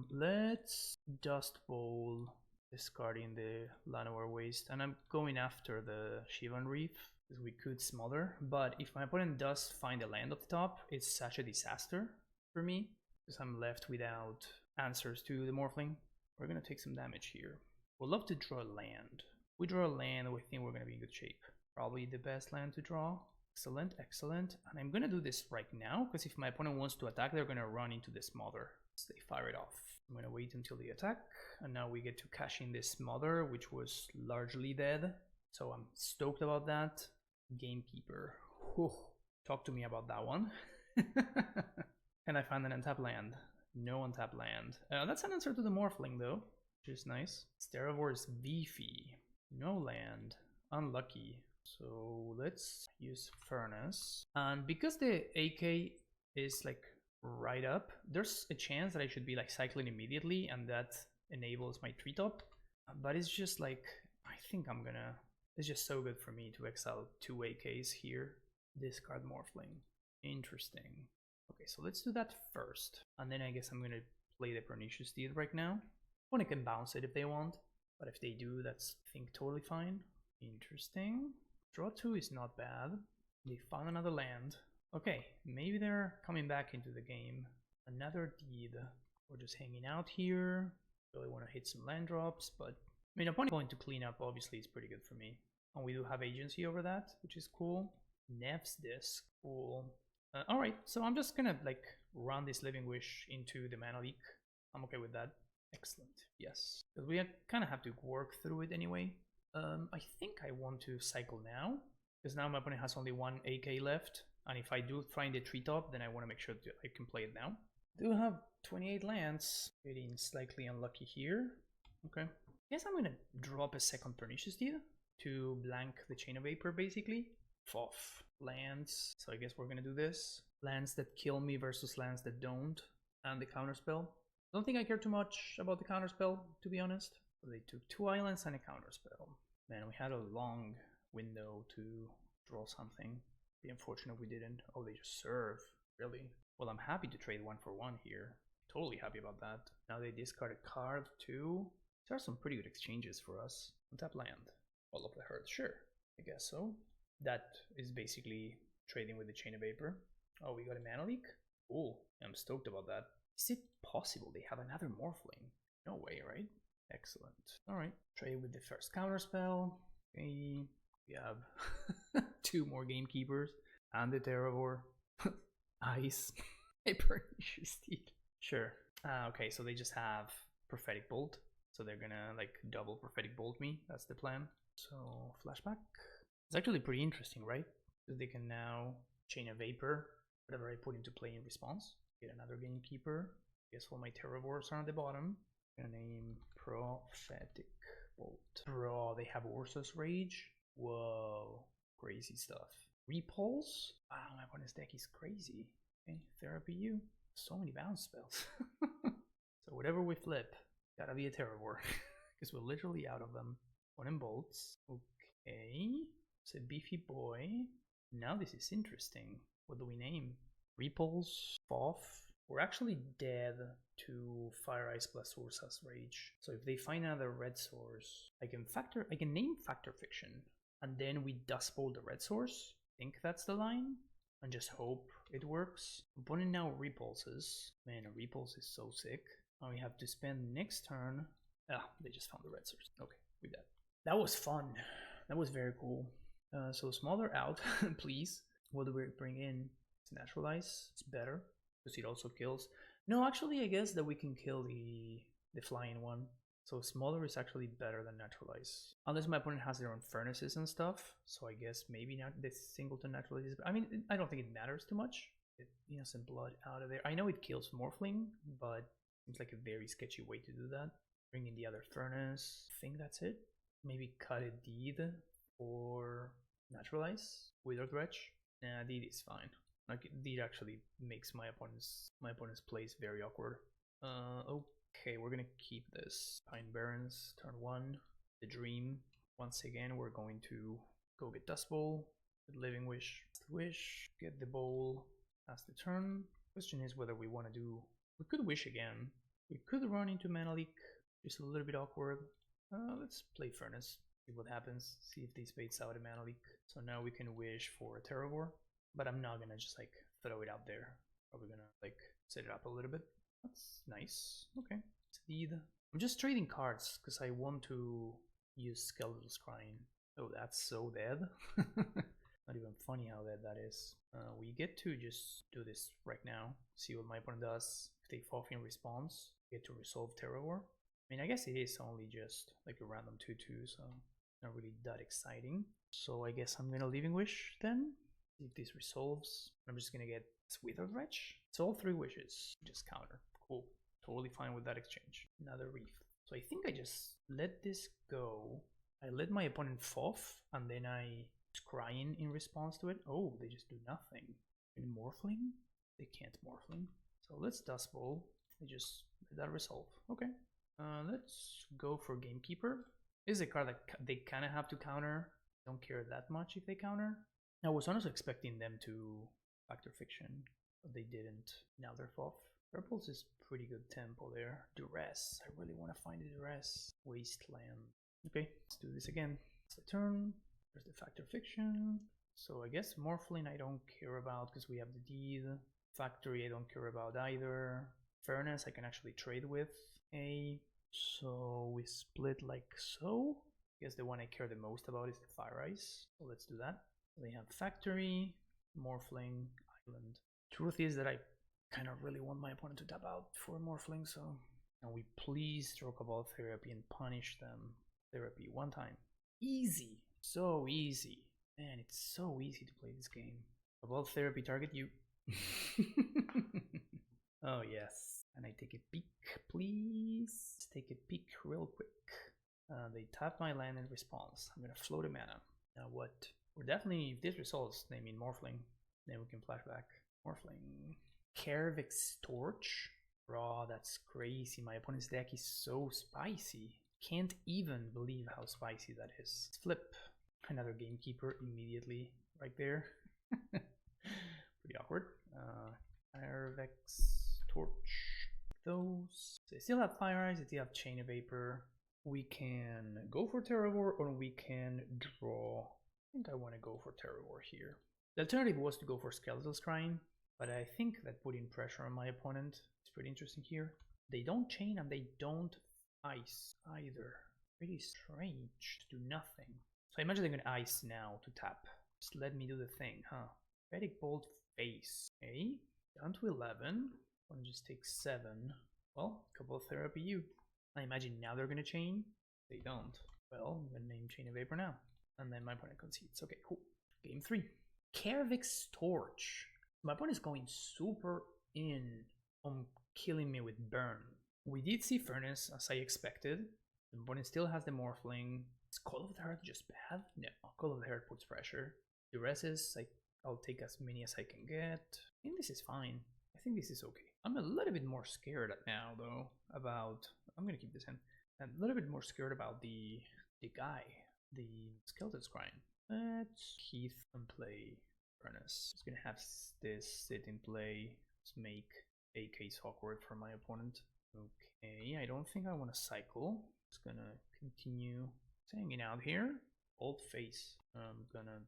Let's Dust Bowl, discarding the Llanowar Waste, and I'm going after the Shivan Reef, because we could smother, but if my opponent does find a land at the top, it's such a disaster for me, because I'm left without answers to the Morphling. We're gonna take some damage here. We'd love to draw a land. We draw a land, we think we're gonna be in good shape. Probably the best land to draw. Excellent, excellent. And I'm gonna do this right now, because if my opponent wants to attack, they're gonna run into the smother. So they fire it off. I'm gonna wait until they attack, and now we get to cash in this smother, which was largely dead. So I'm stoked about that. Gamekeeper. Whew. Talk to me about that one. And I found an untapped land. No untapped land. That's an answer to the Morphling though, which is nice. Terravore is beefy. No land. Unlucky. So let's use Furnace. And because the AK is like right up, there's a chance that I should be like cycling immediately, and that enables my treetop. But it's just like, I think I'm gonna, it's just so good for me to exile 2 AKs here. Discard Morphling. Interesting. Okay, so let's do that first. And then I guess I'm gonna play the Pernicious Deed right now. Opponent can bounce it if they want, but if they do, that's, I think, totally fine. Interesting. Draw 2 is not bad. They found another land. Okay, maybe they're coming back into the game. Another Deed. We're just hanging out here. Really want to hit some land drops, but I mean, opponent going to clean up obviously is pretty good for me. And we do have agency over that, which is cool. Nev's Disc, cool. Alright, so I'm just gonna like run this Living Wish into the Mana Leak. I'm okay with that. Excellent, yes. Because we kind of have to work through it anyway. I think I want to cycle now, because now my opponent has only 1 AK left, and if I do find a treetop, then I want to make sure that I can play it now. I do have 28 lands, getting slightly unlucky here. Okay, Guess I'm gonna drop a second Pernicious Deed to blank the Chain of Vapor, basically. Foff. Lands. So I guess we're gonna do this. Lands that kill me versus lands that don't. And the counterspell. Don't think I care too much about the counterspell, to be honest. So they took 2 islands and a counterspell. Man, we had a long window to draw something. Be unfortunate we didn't. Oh, they just serve. Really? Well, I'm happy to trade 1 for 1 here. Totally happy about that. Now they discard a card too. There are some pretty good exchanges for us. Untap land. All of the herd. Sure. I guess so. That is basically trading with the Chain of Vapor. Oh, we got a mana leak? Cool. I'm stoked about that. Is it possible they have another Morphling? No way, right? Excellent. Alright. Trade with the first counterspell. Okay. We have 2 more Gamekeepers. And the Terravore. Ice. A Pernicious Deed. Sure. Okay, so they just have Prophetic Bolt. So they're gonna like double Prophetic Bolt me. That's the plan. So flashback. It's actually pretty interesting, right? Because they can now Chain of Vapor whatever I put into play in response. Get another Gamekeeper. Guess all my Terravores are on the bottom. I'm gonna name Prophetic Bolt. Bro, they have Ursa's Rage. Whoa, crazy stuff. Repulse. Wow, my opponent's deck is crazy. Okay, Therapy you. So many bounce spells. So whatever we flip, gotta be a Terravore. Because we're literally out of them. 1 in bolts. Okay. It's a beefy boy. Now this is interesting. What do we name? Repulse. Foff. We're actually dead to Fire Ice plus Ursa's Rage. So if they find another red source, I can name Factor Fiction. And then we Dust Bowl the red source. I think that's the line. And just hope it works. Opponent now repulses. Man, a repulse is so sick. Now we have to spend next turn. Ah, they just found the red source. Okay, we dead. That was fun. That was very cool. So smaller out, please. What do we bring in? It's Naturalize. It's better because it also kills. No, actually, I guess that we can kill the flying one. So smaller is actually better than Naturalize. Unless my opponent has their own furnaces and stuff. So I guess maybe not the singleton Naturalize is. I mean, I don't think it matters too much. Get Innocent Blood out of there. I know it kills Morphling, but it's like a very sketchy way to do that. Bring in the other furnace. I think that's it. Maybe cut a Deed or Naturalize. Wither Dredge. Nah, Deed is fine. Like Deed actually makes my opponent's plays very awkward. Okay, we're gonna keep this. Pine Barrens, turn 1. The Dream. Once again, we're going to go get Dust Bowl. Living Wish. Get the bowl. Pass the turn. Question is whether we want to do. We could wish again. We could run into Mana Leak. Just a little bit awkward. Let's play Furnace. See what happens. See if they space out a Mana Leak. So now we can wish for a Terravore. But I'm not gonna just like throw it out there. Probably gonna like set it up a little bit. That's nice. Okay. Speed. I'm just trading cards because I want to use Skeletal Scrying. Oh, that's so dead. Not even funny how dead that is. We get to just do this right now. See what my opponent does. If they fall in response, get to resolve Terravore. I mean, I guess it is only just like a random 2/2, so not really that exciting. So I guess I'm gonna Living Wish then. See if this resolves. I'm just gonna get Wither Dredge. It's all 3 wishes. Just counter. Cool. Totally fine with that exchange. Another Rith. So I think I just let this go. I let my opponent Foff, and then I scrying in response to it. Oh, they just do nothing. In Morphling? They can't Morphling. So let's Dust Bowl. They just let that resolve. Okay. Let's go for Gamekeeper. This is a card that they kind of have to counter. Don't care that much if they counter. I was honestly expecting them to Factor Fiction, but they didn't. Now they're Foff. Purple's is pretty good tempo there. Duress. I really want to find a Duress. Wasteland. Okay, let's do this again. It's the turn. There's the Factor Fiction. So I guess Morphling I don't care about because we have the Deed. Factory I don't care about either. Furnace I can actually trade with. So we split like so. I guess the one I care the most about is the Fire Ice. So let's do that. They have Factory, Morphling, Island. Truth is that I kind of really want my opponent to tap out for Morphling, so can we please stroke about Therapy and punish them? Therapy 1 time. Easy. So easy. Man, it's so easy to play this game. About Therapy, target you. Oh yes. Can I take a peek, please? Let's take a peek real quick. They tap my land in response. I'm gonna float a mana. Now what? We're definitely, if this results, they mean Morphling. Then we can flashback. Morphling. Kervik's Torch. Raw, that's crazy. My opponent's deck is so spicy. Can't even believe how spicy that is. Let's flip. Another Gamekeeper immediately right there. Pretty awkward. Kervik's Torch. Those. They still have Fire Eyes, they still have Chain of Vapor. We can go for Terravore or we can draw. I think I want to go for Terravore here. The alternative was to go for Skeletal Scrying, but I think that putting pressure on my opponent is pretty interesting here. They don't chain and they don't ice either. Pretty strange. Do nothing. So I imagine they're going to ice now to tap. Just let me do the thing, huh? Vedic Bolt face. Okay, down to 11. One just takes 7. Well, a couple of Therapy U. I imagine now they're gonna chain. They don't. Well, I'm gonna name Chain of Vapor now. And then my opponent concedes. Okay, cool. Game 3. Kervik's Torch. My opponent is going super in on killing me with Burn. We did see Furnace as I expected. The opponent still has the Morphling. Is Call of the Heart just bad? No. Call of the Heart puts pressure. The rest is like, I'll take as many as I can get. I think this is fine. I think this is okay. I'm a little bit more scared now though about, I'm gonna keep this in. I'm a little bit more scared about the guy, the Skeleton Scrying. Let's Keith and play Furnace. Just gonna have this sit in play. Let's make a case awkward for my opponent. Okay, I don't think I want to cycle. Just gonna continue hanging out here. Old face. I'm gonna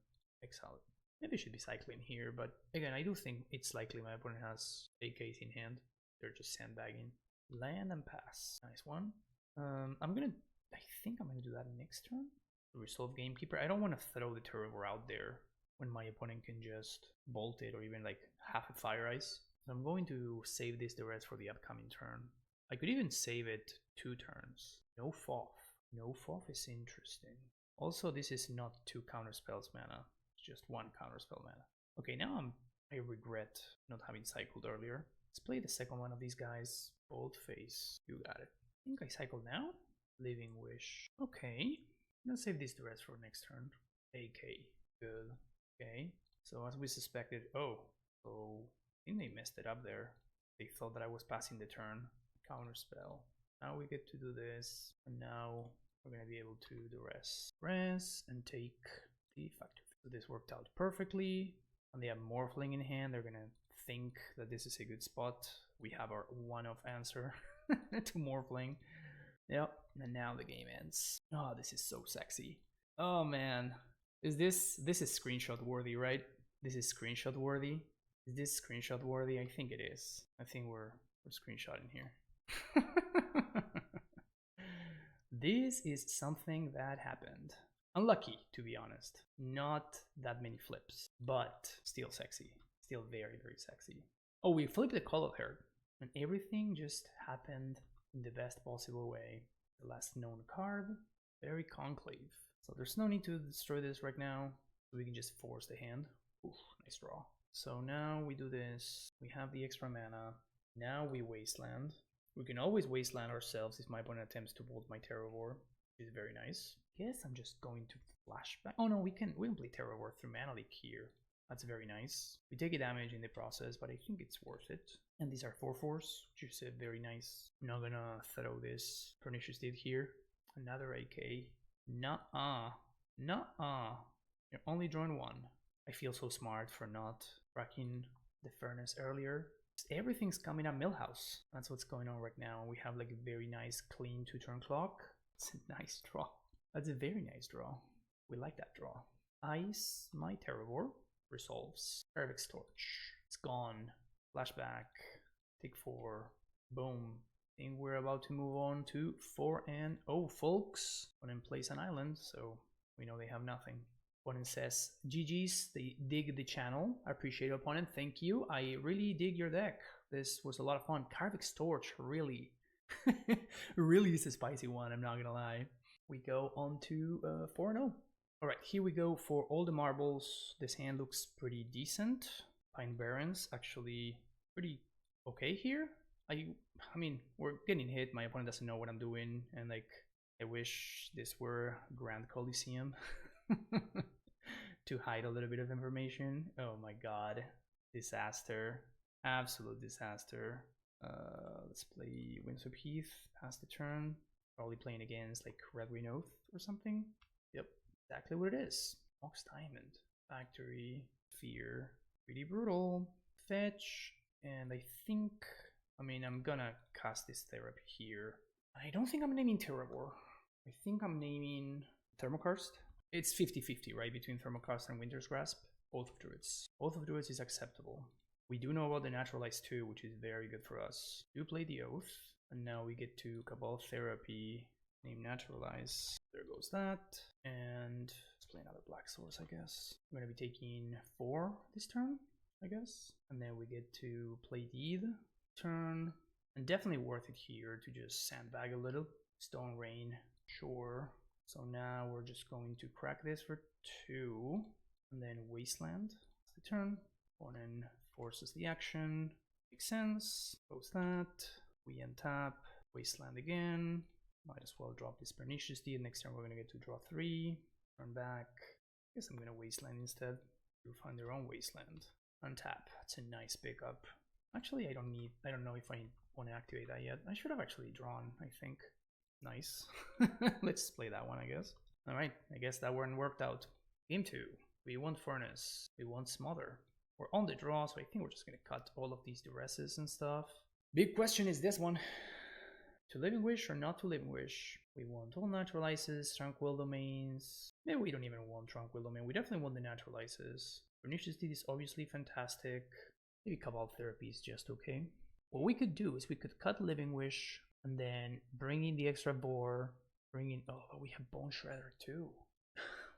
exile it. Maybe I should be cycling here, but again, I do think it's likely my opponent has a case in hand. They're just sandbagging. Land and pass. Nice one. I think I'm gonna do that next turn. Resolve Gamekeeper. I don't want to throw the Terravore out there when my opponent can just bolt it or even like half a Fire Ice. So I'm going to save this the rest for the upcoming turn. I could even save it 2 turns. No Foff. No Foff is interesting. Also, this is not 2 counterspells mana. Just 1 counterspell mana. Okay, now I regret not having cycled earlier. Let's play the second one of these guys. Bold face. You got it. I think I cycled now. Living Wish. Okay. I'm gonna save this the rest for next turn. AK. Good. Okay. So as we suspected. Oh. So I think they messed it up there. They thought that I was passing the turn. Counterspell. Now we get to do this. And now we're gonna be able to do the rest. Rest and take the factor. So this worked out perfectly. And they have Morphling in hand. They're gonna think that this is a good spot. We have our one-off answer to Morphling. Yep, and now the game ends. Oh, this is so sexy. Oh man, is this is screenshot worthy, right? This is screenshot worthy. Is this screenshot worthy? I think it is. I think we're screenshotting here. This is something that happened. Unlucky, to be honest. Not that many flips, but still sexy. Still very, very sexy. Oh, we flipped the Call of Heart, and everything just happened in the best possible way. The last known card, very conclave. So there's no need to destroy this right now. We can just force the hand. Oof, nice draw. So now we do this. We have the extra mana. Now we wasteland. We can always wasteland ourselves if my opponent attempts to bolt my Terravore, which is very nice. Guess I'm just going to flashback. Oh no, we can play Terravore through Mana Leak here. That's very nice. We take a damage in the process, but I think it's worth it. And these are 4/4s, which is very nice. I'm not gonna throw this Pernicious Deed here. Another AK. Nuh-uh. Nuh-uh. You're only drawing 1. I feel so smart for not racking the Furnace earlier. Everything's coming up Millhouse. That's what's going on right now. We have like a very nice clean 2-turn clock. It's a nice draw. That's a very nice draw. We like that draw. Ice my Terravore. Resolves. Kervik's Torch. It's gone. Flashback. Take 4. Boom. I think we're about to move on to 4-0, folks. Opponent plays an island, so we know they have nothing. Opponent says, GG's, they dig the channel. I appreciate it, opponent. Thank you. I really dig your deck. This was a lot of fun. Kervik's Torch, really. Really is a spicy one, I'm not gonna lie. We go on to 4-0. Alright, here we go for all the marbles. This hand looks pretty decent. Pine Barrens actually pretty okay here. I mean, we're getting hit. My opponent doesn't know what I'm doing, and like I wish this were Grand Coliseum to hide a little bit of information. Oh my god. Disaster. Absolute disaster. Let's play Windswept Heath, pass the turn. Probably playing against like Red Green Oath or something. Yep, exactly what it is. Mox Diamond, Factory, Fear, pretty brutal. Fetch, and I think, I mean, I'm gonna cast this therapy here. I don't think I'm naming Terravore. I think I'm naming Thermokarst. It's 50-50, right, between Thermokarst and Winter's Grasp. Both of Druids. Both of Druids is acceptable. We do know about the Naturalize too, which is very good for us. Do play the Oath, and now we get to Cabal Therapy, name Naturalize. There goes that, and let's play another Black Source, I guess. We're gonna be taking 4 this turn, I guess, and then we get to play Deed turn, and definitely worth it here to just sandbag a little. Stone Rain, sure. So now we're just going to crack this for 2, and then Wasteland. That's the turn. Opponent forces the action. Makes sense. Goes that. We untap. Wasteland again. Might as well drop this Pernicious Deed. Next turn we're gonna get to draw 3. Turn back. Guess I'm gonna Wasteland instead. You'll find their own Wasteland. Untap. That's a nice pickup. Actually, I don't know if I want to activate that yet. I should have actually drawn, I think. Nice. Let's play that one, I guess. Alright, I guess that one worked out. Game 2. We want Furnace. We want Smother. We're on the draw, so I think we're just gonna cut all of these duresses and stuff. Big question is this one. To Living Wish or not to Living Wish? We want all Naturalizes, Tranquil Domains. Maybe we don't even want Tranquil Domain. We definitely want the Naturalizes. Pernicious Deed is obviously fantastic. Maybe Cabal Therapy is just okay. What we could do is we could cut Living Wish and then bring in the extra Boar. Bring in, oh, we have Bone Shredder too.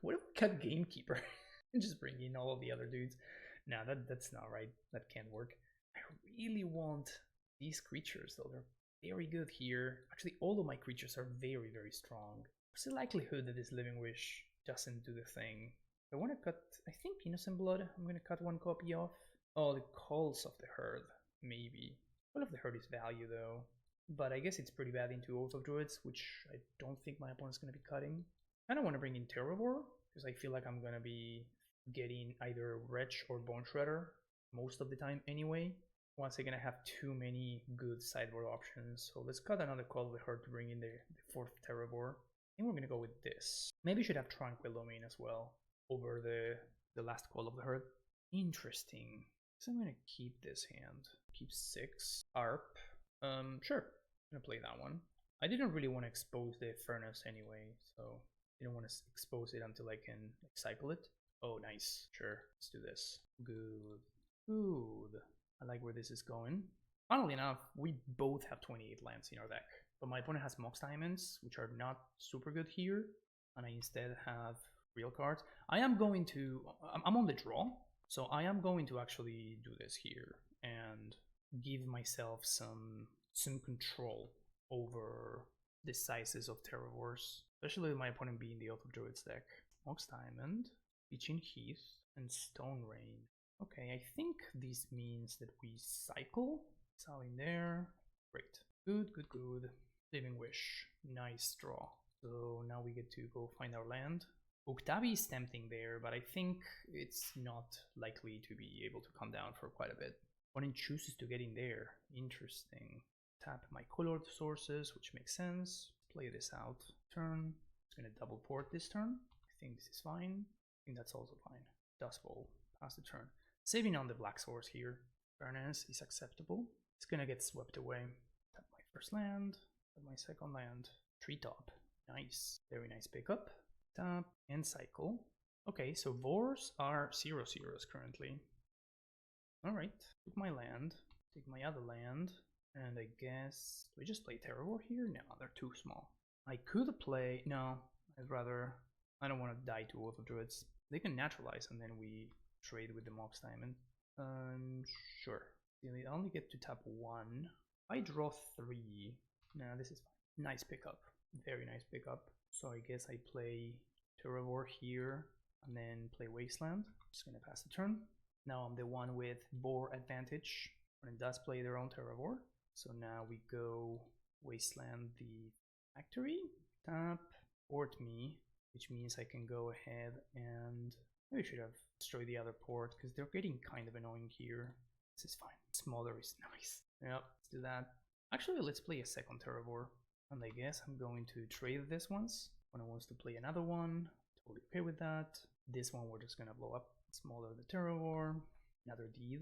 What if we cut Gamekeeper and just bring in all of the other dudes? No, that's not right. That can't work. I really want these creatures though. They're very good here. Actually, all of my creatures are very, very strong. What's the likelihood that this Living Wish doesn't do the thing? I want to cut, I think, Innocent Blood. I'm going to cut 1 copy off. Oh, the Calls of the Herd. Maybe. Call of the Herd is value though. But I guess it's pretty bad into Oath of Druids, which I don't think my opponent's going to be cutting. I don't want to bring in Terravore, because I feel like I'm going to be getting either Wretch or Bone Shredder most of the time anyway. Once again, I have too many good sideboard options. So let's cut another Call of the Herd to bring in the 4th Terravore. I think we're going to go with this. Maybe we should have Tranquil Domain as well over the last Call of the Herd. Interesting. So I'm going to keep this hand. Keep 6. ARP. Sure. I'm going to play that one. I didn't really want to expose the Furnace anyway, so I didn't want to expose it until I can cycle it. Oh, nice. Sure. Let's do this. Good. Good. I like where this is going. Funnily enough, we both have 28 lands in our deck, but my opponent has Mox Diamonds, which are not super good here, and I instead have real cards. I'm on the draw, so I am going to actually do this here and give myself some control over the sizes of Terravores, especially with my opponent being the Oath of Druids deck. Mox Diamond, Beaching Heath, and Stone Rain. Okay, I think this means that we cycle. It's all in there. Great. Good, good, good. Living Wish. Nice draw. So now we get to go find our land. Uktabi is tempting there, but I think it's not likely to be able to come down for quite a bit. Opponent chooses to get in there. Interesting. Tap my colored sources, which makes sense. Play this out. Turn. It's going to double port this turn. I think this is fine. I think that's also fine. Dust Bowl. Pass the turn. Saving on the black source here. Furnace is acceptable. It's going to get swept away. Tap my first land. Tap my second land. Treetop. Nice. Very nice pickup. Tap and cycle. Okay, so Vores are 0/0s currently. Alright, took my land, take my other land, and I guess, do we just play Terravore here? No, they're too small. I could play, no, I don't want to die to Oath of Druids. They can naturalize and then we trade with the Mox Diamond. Sure. I only get to tap 1. I draw 3. Nah, this is fine. Nice pickup. Very nice pickup. So I guess I play Terravore here and then play Wasteland. Just gonna pass the turn. Now I'm the one with Boar advantage. And it does play their own Terravore. So now we go Wasteland the Factory. Tap, port me, which means I can go ahead and maybe I should have destroyed the other port because they're getting kind of annoying here. This is fine. Smaller is nice. Yep, let's do that. Actually, let's play a second Terravore. And I guess I'm going to trade this once. When I wants to play another one, totally okay with that. This one we're just gonna blow up. Smaller the Terravore. Another deed.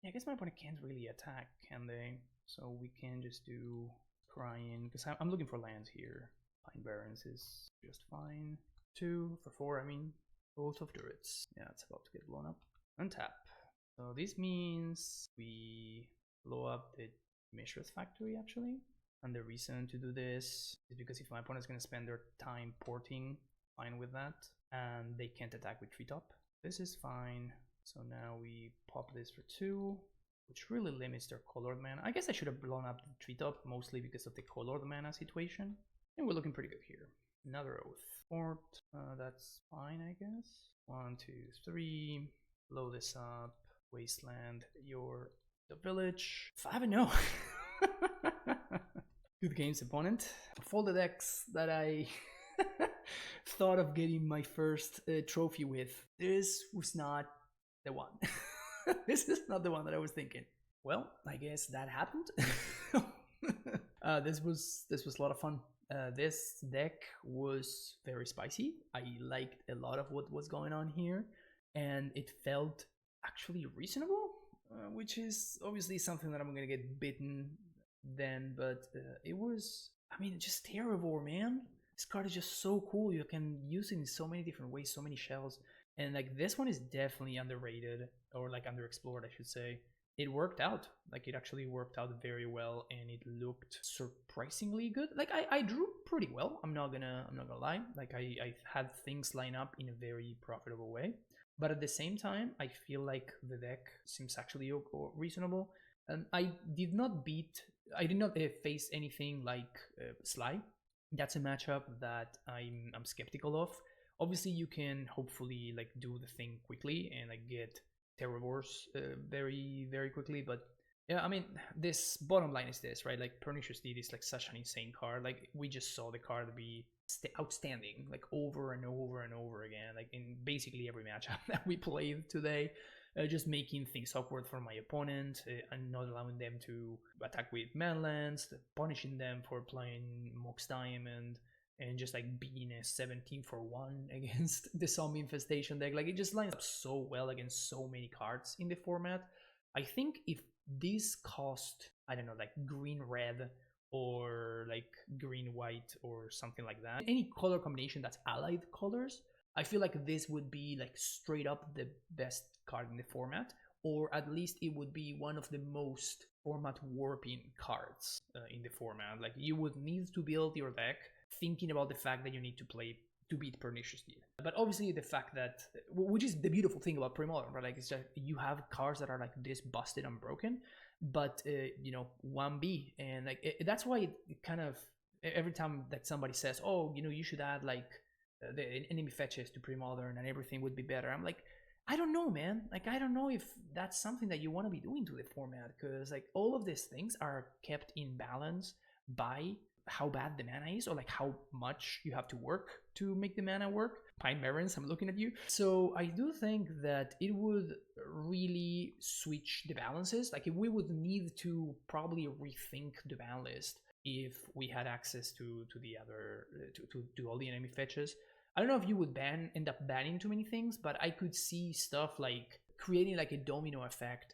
Yeah, I guess my opponent can't really attack, can they? So we can just do Crying, because I'm looking for lands here. Pine Barrens is just fine. 2 for 4, I mean. Both of turrets. Yeah, it's about to get blown up. Untap. So this means we blow up the Mishra's factory actually. And the reason to do this is because if my opponent's going to spend their time porting, fine with that. And they can't attack with treetop. This is fine. So now we pop this for 2, which really limits their colored mana. I guess I should have blown up the treetop mostly because of the colored mana situation. And we're looking pretty good here. Another Oath. Fort, that's fine, I guess. 1, 2, 3. Blow this up. Wasteland, the village. 5-0. Good games, opponent. Of all the decks that I thought of getting my first trophy with, this was not the one. This is not the one that I was thinking. Well, I guess that happened. This was a lot of fun. This deck was very spicy. I liked a lot of what was going on here, and it felt actually reasonable, which is obviously something that I'm gonna get bitten then, but it was, I mean, just Terravore, man. This card is just so cool. You can use it in so many different ways, so many shells, and like this one is definitely underrated, or like underexplored, I should say. It worked out. Like, it actually worked out very well, and it looked surprisingly good. Like, I drew pretty well. I'm not gonna lie. Like, I had things line up in a very profitable way. But at the same time, I feel like the deck seems actually reasonable. And I did not face anything like Sly. That's a matchup that I'm skeptical of. Obviously, you can hopefully like do the thing quickly and like get Terravores very, very quickly. But yeah, I mean, this bottom line is this, right? Like, Pernicious Deed is like such an insane card. Like, we just saw the card be outstanding, like over and over and over again, like in basically every matchup that we played today. Just making things awkward for my opponent and not allowing them to attack with manlands, punishing them for playing Mox Diamond, and just like being a 17-for-1 against the zombie infestation deck. Like, it just lines up so well against so many cards in the format. I think if this cost, I don't know, like green-red or like green-white or something like that, any color combination that's allied colors, I feel like this would be like straight up the best card in the format, or at least it would be one of the most format warping cards in the format. Like, you would need to build your deck thinking about the fact that you need to play to beat Pernicious Deed. But obviously the fact that, which is the beautiful thing about Premodern, right? Like, it's just, you have cards that are like this busted and broken, but you know, 1B, and like that's why it kind of, every time that somebody says, oh, you know, you should add like the enemy fetches to Premodern and everything would be better, I'm like, I don't know, man. Like, I don't know if that's something that you want to be doing to the format, because like all of these things are kept in balance by how bad the mana is, or like how much you have to work to make the mana work. Pine Barrens, I'm looking at you. So I do think that it would really switch the balances. Like, if we would need to probably rethink the ban list if we had access to the other to all the enemy fetches. I don't know if you would end up banning too many things, but I could see stuff like creating like a domino effect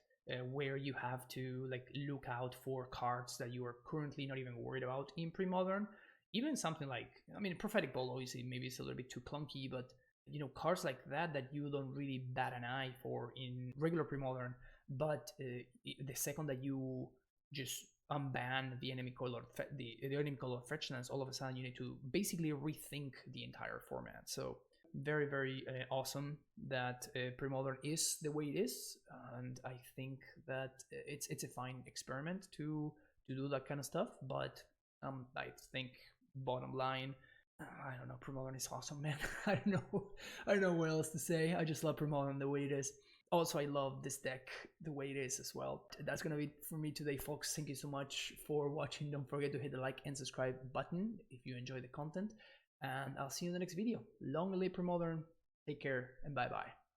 where you have to like look out for cards that you are currently not even worried about in Premodern. Even something like, I mean, Prophetic Ball, obviously maybe it's a little bit too clunky, but you know, cards like that you don't really bat an eye for in regular Premodern, but the second that you just unban the enemy color fetch lands, all of a sudden you need to basically rethink the entire format. So very, very awesome that Premodern is the way it is, and I think that it's a fine experiment to do that kind of stuff. But I think bottom line, I don't know, Premodern is awesome, man. I don't know what else to say. I just love Premodern the way it is. Also, I love this deck the way it is as well. That's gonna be it for me today, folks. Thank you so much for watching. Don't forget to hit the like and subscribe button if you enjoy the content, and I'll see you in the next video. Long live Premodern, take care, and bye bye.